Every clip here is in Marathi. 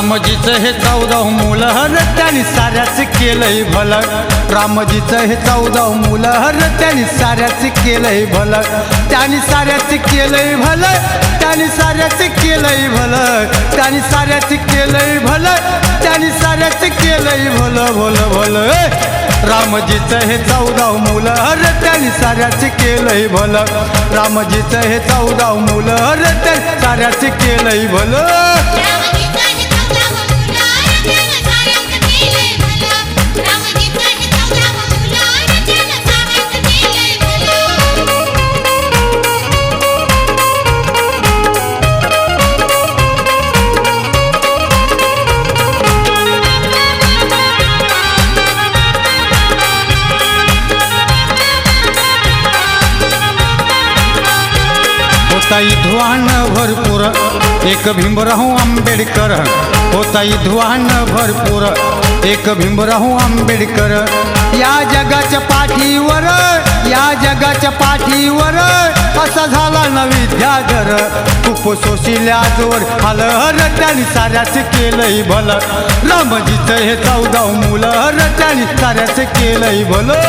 रामजीचं हे 14 मुलं हर त्यांनी साऱ्याच केलंय भलं रामजीचं हे 14 मुलं हर त्यांनी साऱ्याच केलंय भलं त्यांनी साऱ्याच केलंय भलं त्यांनी साऱ्याच केलंय भलं त्यांनी साऱ्याच केलंय भलं त्यांनी साऱ्याच केलंय भलं भलं भलं रामजीचं हे 14 मुलं हर त्यांनी साऱ्याच केलंय भलं रामजीचं हे 14 मुलं हर त्यांनी साऱ्याच केलंय भलं होता विद्वान भरपूर एक भीमराव आंबेडकर होता विद्वान भरपूर एक भीमराव आंबेडकर या जगाच्या पाठीवर या जगाच्या पाठीवर असा झाला न विद्याधर खूप सोशिल्या जोर हलहर त्यांनी साऱ्याच केलंय भलं रामजीचं हे 14 मुलं हर त्यांनी साऱ्याच केलंय भलं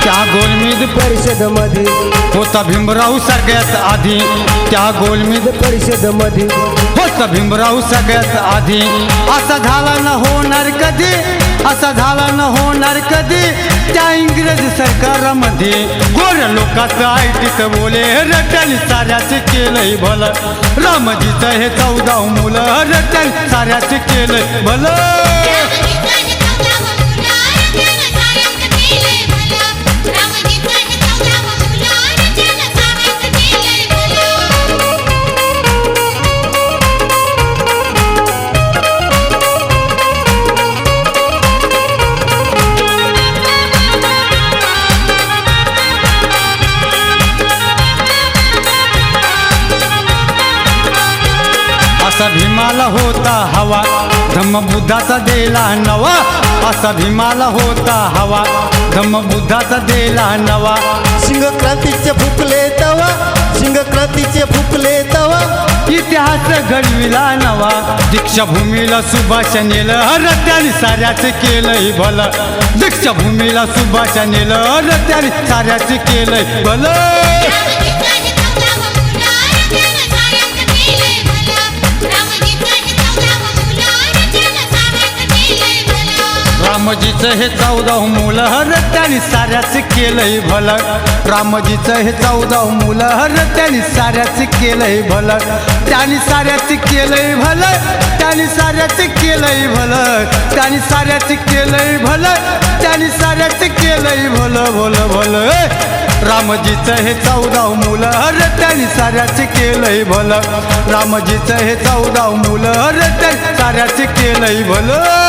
त्या गोलमेज परिषदेमध्ये होता भीमराव सगळ्यात आधी त्या गोलमेज परिषदेमध्ये होता भीमराव सगळ्यात आधी असा झाला न होणार कधी असा झाला न होणार कधी त्या इंग्रज सरकारामध्ये गोऱ्या लोकांचं ऐटीत बोले रट्याने साऱ्याच केलंय भलं रामजीचं हे 14 मुलं रट्याने साऱ्याच केलंय भलं असा भीमाला होता हवा धम्मबुद्धाचा दिला नवा असा भीमाला होता हवा धम्मबुद्धाचा दिला नवा सिंग क्रांतीचे फुकले तवा सिंग क्रांतीचे फुकले तवा इतिहास घडविला नवा दीक्षाभूमीला सुभाष नेलं हर त्याने साऱ्याच केलंय भलं दीक्षाभूमीला सुभाष नेलं हर त्याने साऱ्याच केलंय भलं रामजीचं हे 14 मुलं हर त्यांनी साऱ्याच केलंय भलं रामजीचं हे 14 मुलं हर त्यांनी साऱ्याच केलंय भलं त्यांनी साऱ्याच केलंय भलं त्यांनी साऱ्याच केलंय भलं त्यांनी साऱ्याच केलंय भलं त्यांनी साऱ्याच केलंय भलं भलं भलं रामजीचं हे 14 मुलं हर त्यांनी साऱ्याच केलंय भलं रामजीचं हे 14 मुलं हर त्यांनी साऱ्याच केलंय भलं